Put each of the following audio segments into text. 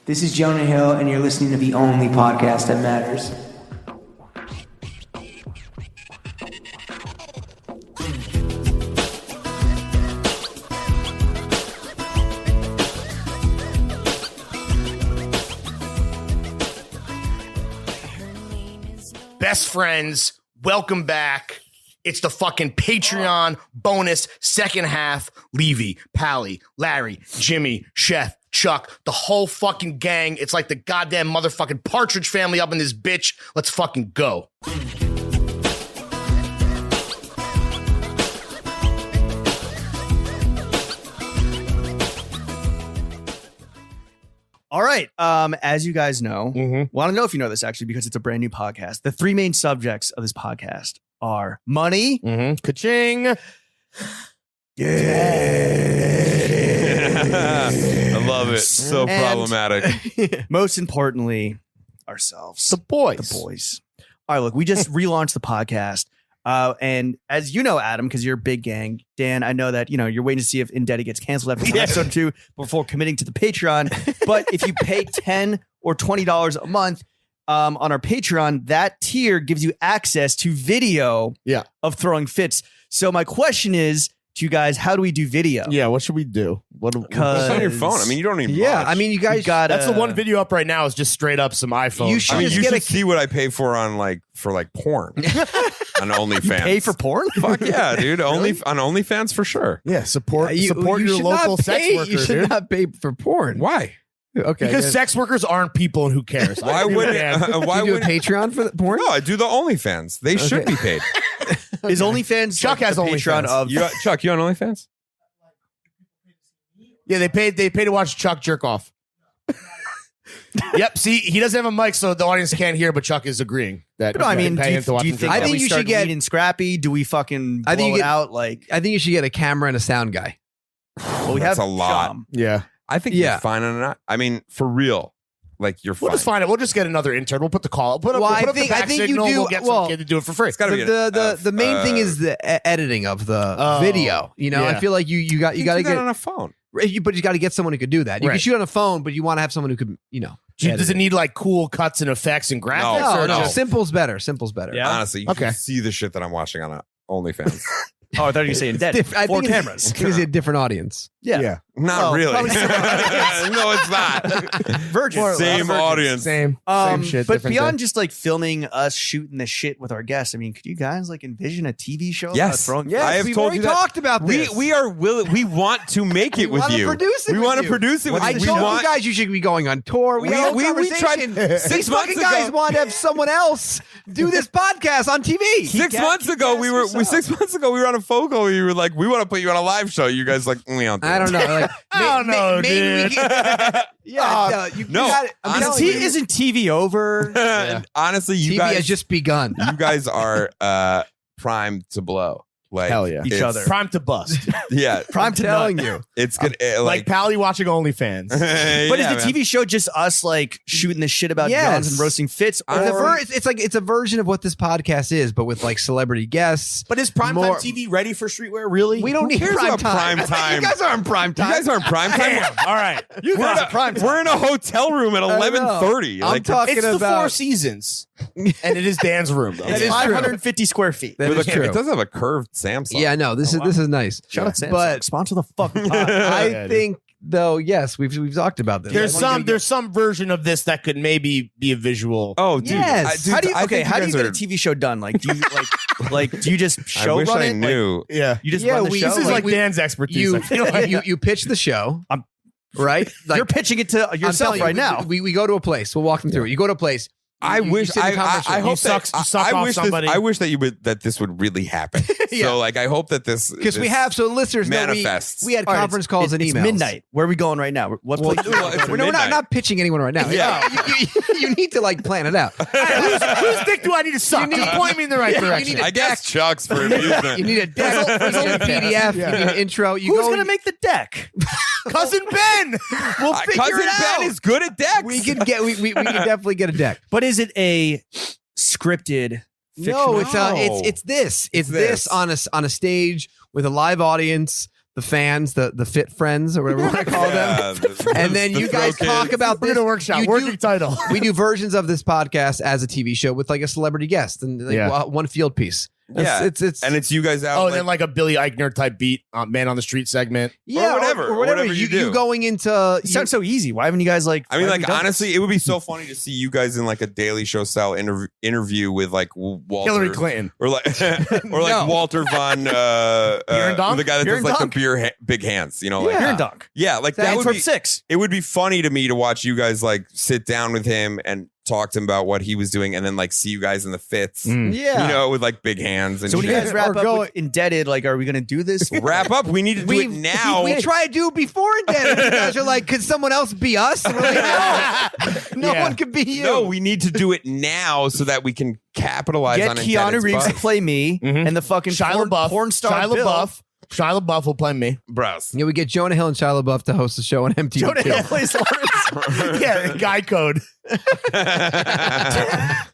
This is Jonah Hill, and you're listening to the only podcast that matters. Best friends, welcome back. It's the fucking Patreon bonus second half. Levy, Pally, Larry, Jimmy, Chef, Chuck, the whole fucking gang. It's like the goddamn motherfucking Partridge Family up in this bitch. Let's fucking go. All right. As you guys know, well, I don't know if you know this actually because it's a brand new podcast. The three main subjects of this podcast are money, Ka-ching. I love it. So problematic. most importantly, ourselves. The boys. The boys. All right, look, we just relaunched the podcast. And as you know, Adam, because you're a big gang, Dan, I know that, you're waiting to see if Indebted gets canceled after episode 2 before committing to the Patreon. But if you pay $10 or $20 a month on our Patreon, that tier gives you access to video of throwing fits. So my question is to you guys, how do we do video? Yeah, what should we do? It's on your phone. I mean, you don't need much. I mean, you guys got That's the one video up right now is just straight up some iPhone. You should see what I pay for on porn on OnlyFans. Pay for porn? Fuck yeah, dude. On OnlyFans for sure. Yeah, support your local sex worker. You should not pay for porn. Why? Okay, because sex workers aren't people, and who cares? Why would why do you do a Patreon for the porn? No, I do the OnlyFans. They should be paid. Is OnlyFans Chuck has Patreon OnlyFans. of Chuck, you on OnlyFans? Yeah, they pay to watch Chuck jerk off. Yep. See, he doesn't have a mic, so the audience can't hear. But Chuck is agreeing that. No, I mean, pay him to watch do you him think jerk that off. we you start should get lean and scrappy? Do we fucking blow I think you it get- out? Like, I think you should get a camera and a sound guy. well, we That's have a lot. Sham. Yeah. I think you're fine on that. I mean, for real. Like, you're fine. We'll just find it. We'll just get another intern. We'll put the call. Put up the back signal. We'll get some kid to do it for free. It's gotta be The main thing is the editing of the video. I feel like you got to do that get on a phone. but you got to get someone who could do that. You can Right. shoot on a phone, but you want to have someone who could Does it need like cool cuts and effects and graphics? No, or No, just- simple's better. Simple's better. Yeah. Honestly, you Okay. should see the shit that I'm watching on OnlyFans. Oh, I thought you were saying dead. I Four think cameras. It's a different audience. Yeah. Not Well, really. probably No, it's not. Virgin. Same audience. Same shit. But different beyond day. just like filming us shooting the shit with our guests, I mean, could you guys like envision a TV show? Yes. Throwing Yes, I have we've told already you that. talked about this. We are willing. We want to make it We with wanna you. produce it We with want to you. produce it with I you. We told want. you guys you should be going on tour. We had a whole we tried conversation. 6 These months fucking guys ago. want to have someone else do this podcast on TV. 6 months ago, we were. 6 months ago, we were on a phone call. You were like, "We want to put you on a live show." You guys like, we don't. I don't know. Like, I don't know, maybe we dude. get, you no, got it. I'm telling you. Isn't TV over? Honestly, you TV guys has just begun. you guys are primed to blow. Like Hell yeah. Each it's- other. prime to bust. Yeah, Prime to telling nut. you. it's good. like Pally watching OnlyFans. But is the TV show just us like shooting the shit about Yes. guns and roasting fits? It's a version of what this podcast is, but with like celebrity guests. But is primetime More- TV ready for streetwear? Really? We don't need cares prime about time. prime time? You guys aren't prime time. You guys aren't prime time. Damn. All right. You We're guys in are prime time. We're in a hotel room at I know. 11:30. I'm talking It's the about 4 Seasons, and it is Dan's room. Though. It's is true. 550 square feet. That With is a- true. It does have a curved Samsung. Yeah, no, this is nice. Shout out Samsung. But Sponsor the fucking pod. I think though, yes, we've talked about this. There's some version of this that could maybe be a visual. Oh, dude. Yes. How do you, I okay, think how do you guys get a are- TV show done? Like, do you do you just I show wish run I it? Like, knew. Yeah. you just Yeah, run the we- show. This is like we- Dan's expertise. I feel like. you pitch the show, I'm- right? Like, you're pitching it to I'm yourself telling you, right now. We go to a place. We'll walk them through it. You go to a place. I you wish. sit in the conference I room. hope You suck I off wish somebody. I wish that this would really happen. Yeah. So like, I hope that this Because we have listeners know manifests. we had All right, conference calls and it's emails. midnight. Where are we going right now? What place? We're not pitching anyone right now. Yeah. You need to like plan it out. Whose dick do I need to suck? Just point me in the right direction. need I guess Chuck's for amusement. You need a deck. You need a PDF. You need an intro. You Who's go, gonna make the deck? Cousin Ben. We'll figure Cousin it out. Ben is good at decks. We can get. We can definitely get a deck. But is it a scripted? No, fictional? it's this. It's this this. on a stage with a live audience. the fans, the fit friends or whatever you want to call them. And then you guys talk about We're this. gonna workshop working title. We do versions of this podcast as a TV show with like a celebrity guest and like one field piece. It's you guys out. Oh, and then like a Billy Eichner type beat, Man on the Street segment. Yeah, or whatever you do. You going into It sounds so easy. Why haven't you guys like? I mean, why like haven't you done honestly, it would be so funny to see you guys in like a Daily Show style interview with like Walter Hillary Clinton. or like Walter von Bierendonk? the guy that does like the Bierendonk. big hands, you know, this? like You're in dunk. yeah, like that That's would from be 6. it would be funny to me to watch you guys like sit down with him and talk to him about what he was doing, and then like see you guys in the fits, you know, with like big hands. And So when you shit. guys wrap up with Indebted, like, are we going to do this? wrap up, we need to do it now. We try to do it before Indebted. You guys are like, could someone else be us? And we're like, no, one could be you. No, we need to do it now so that we can capitalize Get on Keanu Indebted's Reeves to buzz. play me and the fucking Shia LaBeouf. porn star Shia Bill. LaBeouf. Shia LaBeouf will play me. Bros. Yeah, we get Jonah Hill and Shia LaBeouf to host the show on MTV. Jonah too. Hill plays Lawrence. Yeah, guy code.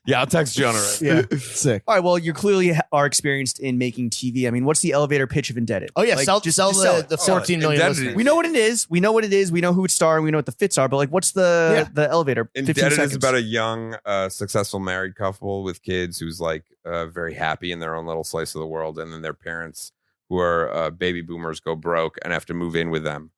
Yeah, I'll text Jonah right Yeah, sick. All right, well, you clearly are experienced in making TV. I mean, what's the elevator pitch of Indebted? Oh yeah, Like, sell just the it. 14 million Indebted. listeners. We know what it is. We know what it is. We know who it's starring. We know what the fits are. But like, what's the elevator? 15 Indebted seconds. is about a young, successful married couple with kids who's like very happy in their own little slice of the world, and then their parents, who are baby boomers, go broke and have to move in with them,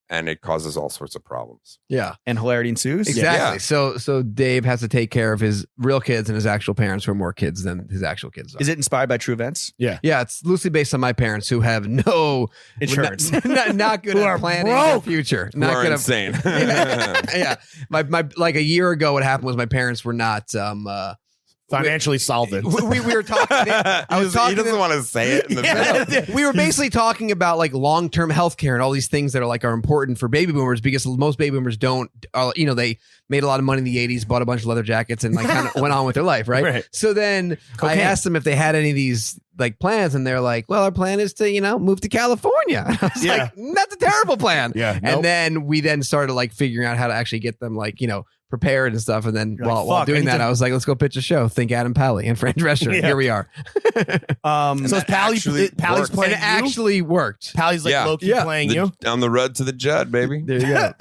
and it causes all sorts of problems. Yeah, and hilarity ensues. exactly. Yeah. So Dave has to take care of his real kids and his actual parents, who are more kids than his actual kids are. Is it inspired by true events? Yeah, it's loosely based on my parents, who have no Insurance. not good at planning their future. Who Not are good insane. yeah. My like a year ago, what happened was my parents were not. Financially solvent. We were talking. I was talking. He doesn't want to say it. In the middle. We were basically talking about like long-term healthcare and all these things that are important for baby boomers, because most baby boomers don't. They made a lot of money in the 80s, bought a bunch of leather jackets, and like kind of went on with their life, right? So then I asked them if they had any of these like plans, and they're like, "Well, our plan is to move to California." And I was like, "That's a terrible plan." And then we started like figuring out how to actually get them prepared and stuff. And then while doing that, I was like, let's go pitch a show. Think Adam Pally and Fran Drescher. Here we are. So is Pally's playing and it actually worked. Pally's like low-key playing you. On the road to the Judd, baby. There you go.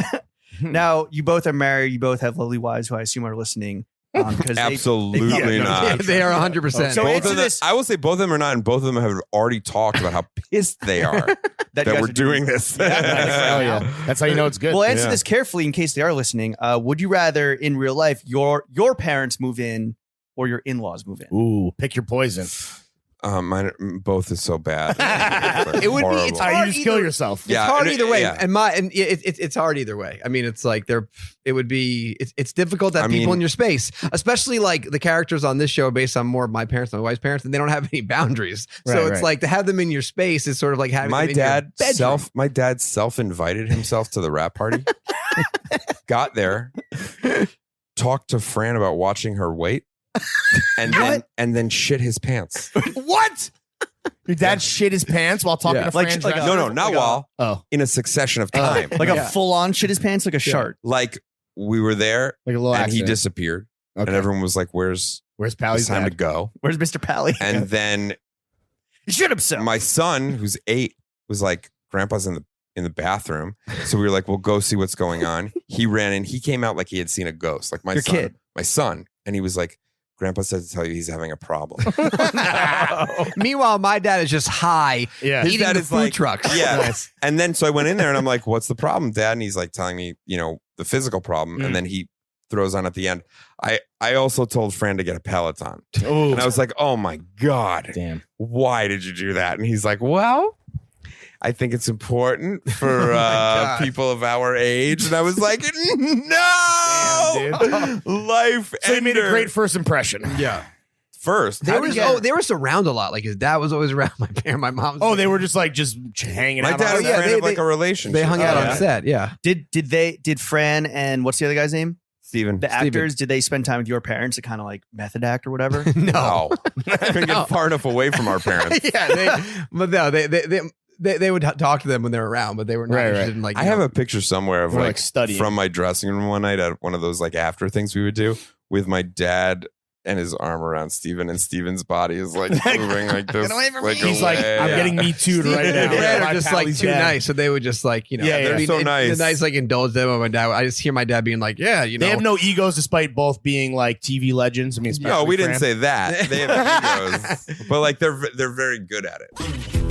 Now, you both are married. You both have lovely wives who I assume are listening. Because Absolutely not. They are 100%. So both answer of them, this. I will say both of them are not, and both of them have already talked about how pissed they are that you guys we're are doing this. Oh yeah, that's how you know it's good. Well, answer this carefully in case they are listening. Would you rather in real life your parents move in or your in-laws move in? Ooh, pick your poison. Mine, both is so bad. It would be. It's hard you just kill yourself. It's hard either way, and it's hard either way. I mean, it's like it would be. It's difficult to have people in your space, especially like the characters on this show are based on more of my parents and my wife's parents, and they don't have any boundaries. So it's like to have them in your space is sort of like having my them in your bedroom. My dad self-invited himself to the rap party. Got there, talked to Fran about watching her weight. And then shit his pants. What? Your dad shit his pants while talking to Fran Drescher? No, not while. In a succession of time. Like a full-on shit his pants, like a shark. Like we were there, like a little and accident. he disappeared, and everyone was like, "Where's Pally's time dad? to go? Where's Mr. Pally? And then he shit himself. My son, who's 8, was like, "Grandpa's in the bathroom." So we were like, "We'll go see what's going on." He ran in. He came out like he had seen a ghost. Like my son, and he was like, "Grandpa said to tell you he's having a problem." Meanwhile, my dad is just high, eating the food trucks. Yeah. Nice. And then so I went in there and I'm like, "What's the problem, Dad?" And he's like telling me, the physical problem. And then he throws on at the end, I also told Fran to get a Peloton. Ooh. And I was like, "Oh my God. Damn. Why did you do that?" And he's like, "Well, I think it's important for people of our age." And I was like, "No, damn, life." So he made a great first impression. Yeah, first they were around a lot. Like his dad was always around. My mom. Oh, they were just hanging my out. dad and Fran have like a relationship. They hung out on set. Yeah. Did Fran and what's the other guy's name? Steven. The actors, did they spend time with your parents to kind of like method act or whatever? No. Couldn't get far enough away from our parents. They would talk to them when they're around, but they were not interested in like. I have a picture somewhere of like studying from my dressing room one night at one of those like after things we would do with my dad, and his arm around Steven, and Steven's body is like moving like this. He's like, I'm getting me too'd right Steven now. and Dad My are just like Pally's too dad. nice, so they would just like they're so nice. The nice like indulge them. My dad, I just hear my dad being like, yeah, They have no egos, despite both being like TV legends. I mean, No, we didn't especially say that. They have egos, but like they're very good at it.